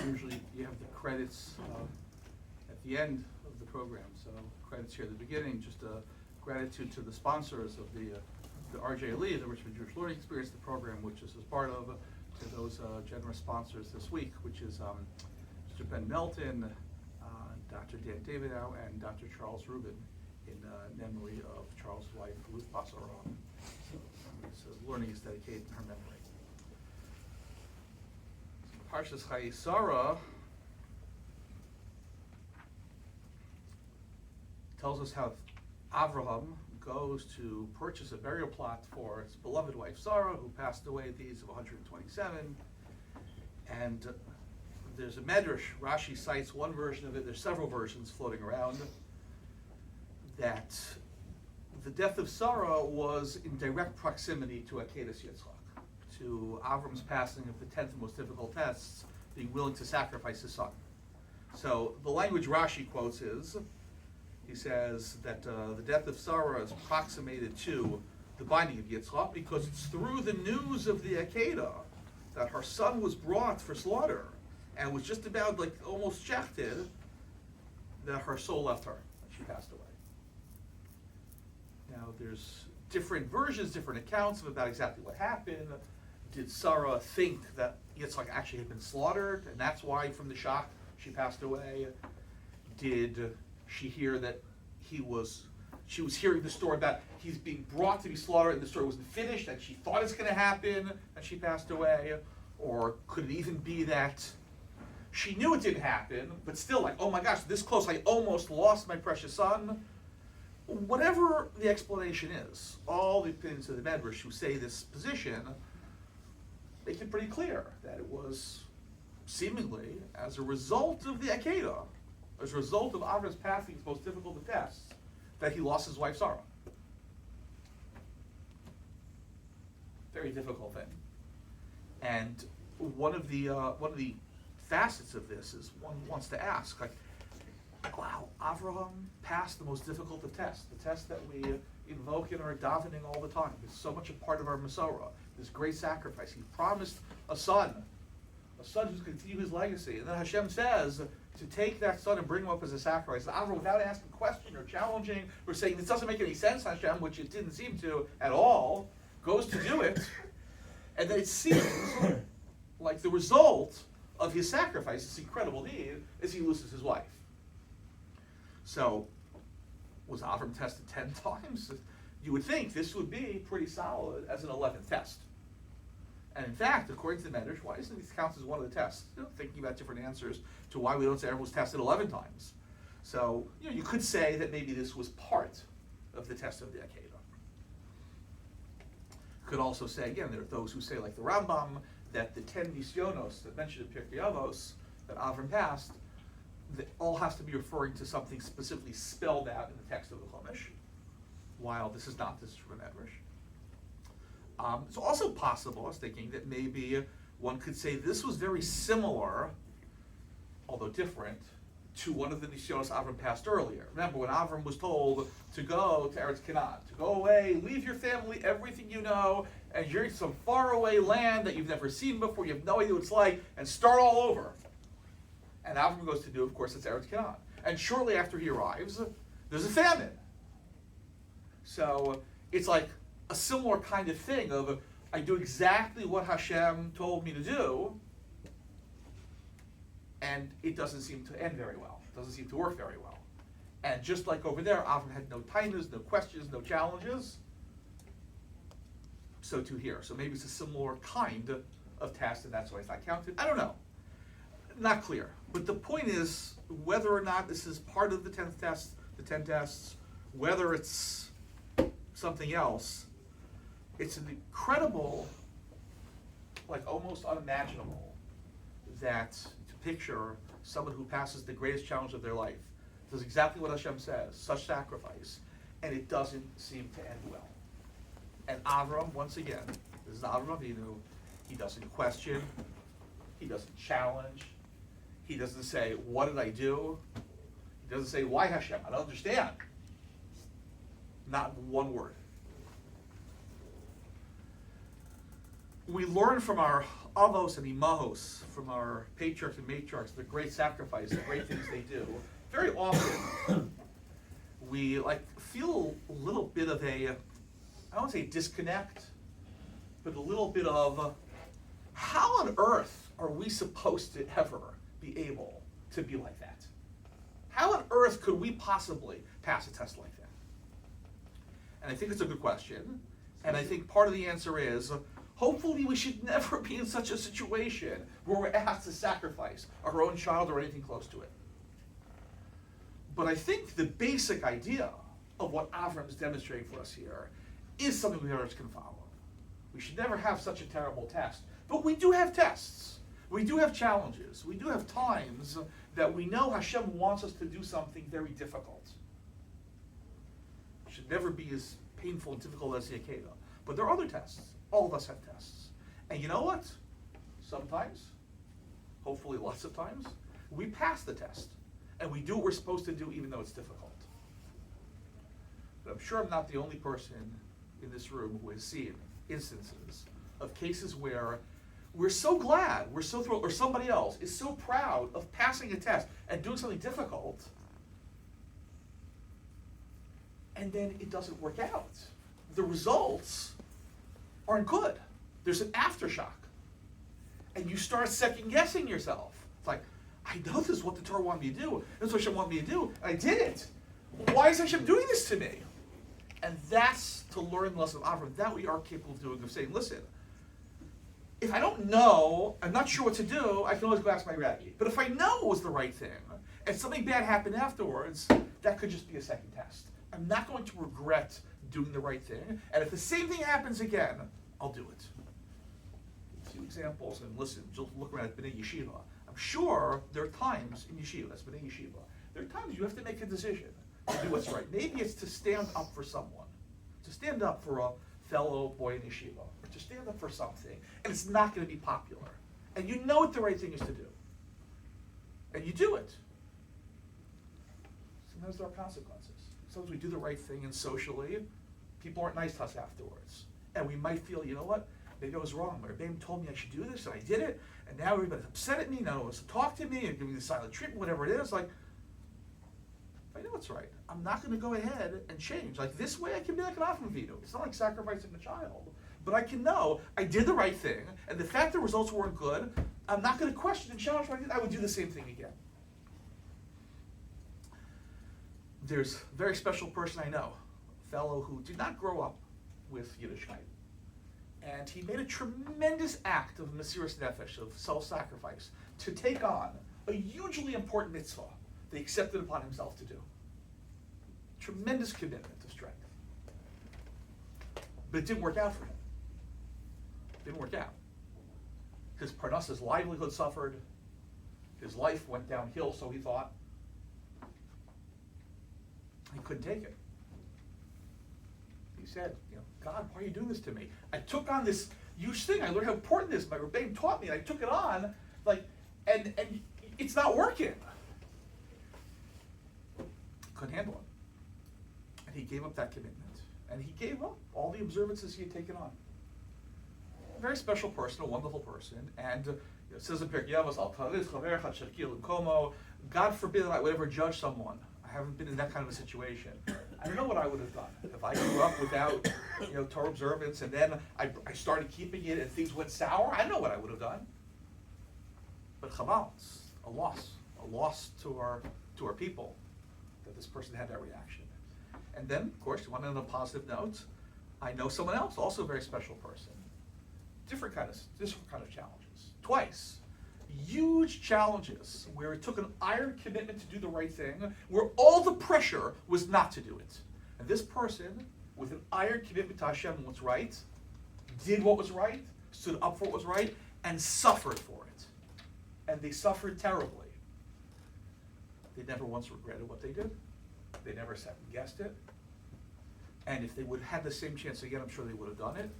Usually you have the credits at the end of the program, so credits here at the beginning, just a gratitude to the sponsors of the RJLE, the Richmond Jewish Learning Experience, the program which this is part of, to those generous sponsors this week, which is Mr. Ben Melton, Dr. Dan Davidow, and Dr. Charles Rubin, in memory of Charles' wife, Ruth Passaron. So learning is dedicated in her memory. Parshas Chayai tells us how Avraham goes to purchase a burial plot for his beloved wife Sarah, who passed away at the age of 127. And there's a medrash, Rashi cites one version of it, there's several versions floating around, that the death of Sarah was in direct proximity to Akedas Yitzchak, to Avram's passing of the 10th most difficult tests, being willing to sacrifice his son. So the language Rashi quotes is, he says that the death of Sarah is approximated to the binding of Yitzchak because it's through the news of the Akedah that her son was brought for slaughter and was just about like almost shechted that her soul left her and she passed away. Now there's different versions, different accounts of about exactly what happened. Did Sarah think that Yitzchak actually had been slaughtered and that's why from the shock she passed away? Did she hear that she was hearing the story about he's being brought to be slaughtered and the story wasn't finished and she thought it's going to happen and she passed away? Or could it even be that she knew it didn't happen, but still like, oh my gosh, this close, I almost lost my precious son? Whatever the explanation is, all the opinions of the Medrash who say this position make it pretty clear that it was seemingly as a result of the Akedah, as a result of Avram's passing his most difficult of tests, that he lost his wife Sarah. Very difficult thing. And one of the facets of this is one wants to ask, like, wow, Avraham passed the most difficult of tests, the test that we invoke in our davening all the time. It's so much a part of our Masorah, this great sacrifice. He promised a son who's going to continue his legacy. And then Hashem says to take that son and bring him up as a sacrifice. And Avraham, without asking a question or challenging or saying, this doesn't make any sense, Hashem, which it didn't seem to at all, goes to do it. And then it seems like the result of his sacrifice, this incredible deed, is he loses his wife. So, was Avram tested 10 times? You would think this would be pretty solid as an 11th test. And in fact, according to the Medrash, why isn't this counts as one of the tests? Thinking about different answers to why we don't say everyone was tested 11 times. So, you could say that maybe this was part of the test of the Akedah. Could also say, again, there are those who say, like the Rambam, that the 10 nisyonos that mentioned in Pirkei Avos that Avram passed, that all has to be referring to something specifically spelled out in the text of the Chumash, while this is not, this is from a Medrash. It's also possible, I was thinking, that maybe one could say this was very similar, although different, to one of the nisyonos Avram passed earlier. Remember when Avram was told to go to Eretz Canaan, to go away, leave your family, everything you know, and you're in some faraway land that you've never seen before, you have no idea what it's like, and start all over. And Avram goes to do, of course, it's Eretz Canaan. And shortly after he arrives, there's a famine. So it's like a similar kind of thing of, I do exactly what Hashem told me to do, and it doesn't seem to end very well. It doesn't seem to work very well. And just like over there, Avram had no tainas, no questions, no challenges. So too here. So maybe it's a similar kind of test, and that's why it's not counted. I don't know. Not clear. But the point is, whether or not this is part of the 10th test, the 10 tests, whether it's something else, it's an incredible, like almost unimaginable, that to picture someone who passes the greatest challenge of their life, does exactly what Hashem says, such sacrifice, and it doesn't seem to end well. And Avram, once again, this is Avram Avinu, he doesn't question, he doesn't challenge, he doesn't say, what did I do? He doesn't say, why Hashem? I don't understand. Not one word. we learn from our avos and imahos, from our patriarchs and matriarchs, the great sacrifice, the great things they do. Very often, we feel a little bit of a, I don't want to say disconnect, but a little bit of, how on earth are we supposed to ever be able to be like that? How on earth could we possibly pass a test like that? And I think it's a good question. And I think part of the answer is, hopefully we should never be in such a situation where we're asked to sacrifice our own child or anything close to it. But I think the basic idea of what Avram is demonstrating for us here is something we others can follow. We should never have such a terrible test. But we do have tests. We do have challenges. We do have times that we know Hashem wants us to do something very difficult. It should never be as painful and difficult as the Akedah. But there are other tests. All of us have tests. And you know what? Sometimes, hopefully lots of times, we pass the test. And we do what we're supposed to do even though it's difficult. But I'm sure I'm not the only person in this room who has seen instances of cases where we're so glad, we're so thrilled, or somebody else is so proud of passing a test and doing something difficult, and then it doesn't work out. The results aren't good. There's an aftershock. And you start second guessing yourself. It's like, I know this is what the Torah wanted me to do. This is what Hashem wanted me to do, and I did it. Why is Hashem doing this to me? And that's to learn the lesson of Avram, that we are capable of doing, of saying, listen, if I don't know, I'm not sure what to do, I can always go ask my rabbi. But if I know it was the right thing, and something bad happened afterwards, that could just be a second test. I'm not going to regret doing the right thing, and if the same thing happens again, I'll do it. A few examples, and listen, just look around at B'nai Yeshiva. I'm sure there are times in Yeshiva, that's B'nai Yeshiva, there are times you have to make a decision to do what's right. Maybe it's to stand up for someone, to stand up for a fellow boy in Yeshiva, or to stand up for something, and it's not going to be popular. And you know what the right thing is to do. And you do it. Sometimes there are consequences. Sometimes we do the right thing, and socially, people aren't nice to us afterwards. And we might feel, you know what, maybe I was wrong. My Rebbeim told me I should do this, and I did it, and now everybody's upset at me, now wants to talk to me, and give me the silent treatment, whatever it is. Like, I know what's right. I'm not going to go ahead and change. Like, this way I can be like an Avram Avinu. It's not like sacrificing a child. But I can know I did the right thing, and the fact the results weren't good, I'm not going to question and challenge what I did. I would do the same thing again. There's a very special person I know, a fellow who did not grow up with Yiddishkeit. And he made a tremendous act of Mesiras Nefesh, of self-sacrifice, to take on a hugely important mitzvah that he accepted upon himself to do. Tremendous commitment of strength. But it didn't work out for him. It didn't work out. His Parnas's livelihood suffered. His life went downhill, so he thought. He couldn't take it. He said, God, why are you doing this to me? I took on this huge thing. I learned how important this is. My Rebbeim taught me, and I took it on, and it's not working. Couldn't handle it. And he gave up that commitment. And he gave up all the observances he had taken on. A very special person, a wonderful person. And it says in Pirkei Avos, Al Tariz Chaverecha Shekil Komo. God forbid that I would ever judge someone. I haven't been in that kind of a situation. I don't know what I would have done. If I grew up without Torah observance, and then I started keeping it and things went sour, I don't know what I would have done. But Chaval, it's a loss to our people, that this person had that reaction. And then, of course, on a positive note, I know someone else, also a very special person. Different kind of challenges. Twice. Huge challenges where it took an iron commitment to do the right thing, where all the pressure was not to do it. And this person, with an iron commitment to Hashem and what's right, did what was right, stood up for what was right, and suffered for it. And they suffered terribly. They never once regretted what they did. They never second-guessed it. And if they would have had the same chance again, I'm sure they would have done it.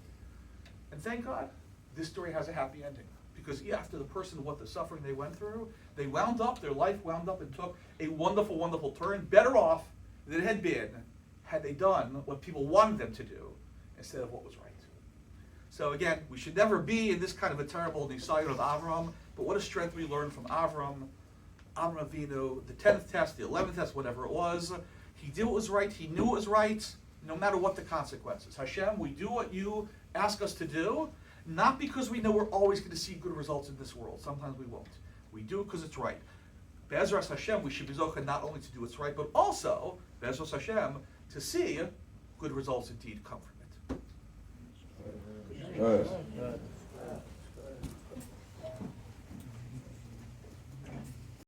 And thank God, this story has a happy ending. Because after the person, what the suffering they went through, their life wound up and took a wonderful, wonderful turn, better off than it had been had they done what people wanted them to do instead of what was right. So again, we should never be in this kind of a terrible nisayon of Avram, but what a strength we learned from Avram Avinu, the 10th test, the 11th test, whatever it was. He did what was right, he knew what was right, no matter what the consequences. Hashem, we do what you ask us to do, not because we know we're always going to see good results in this world. Sometimes we won't. We do it because it's right. Be'ezras Hashem, we should be zocheh not only to do what's right, but also, Be'ezras Hashem, to see good results indeed come from it. Good.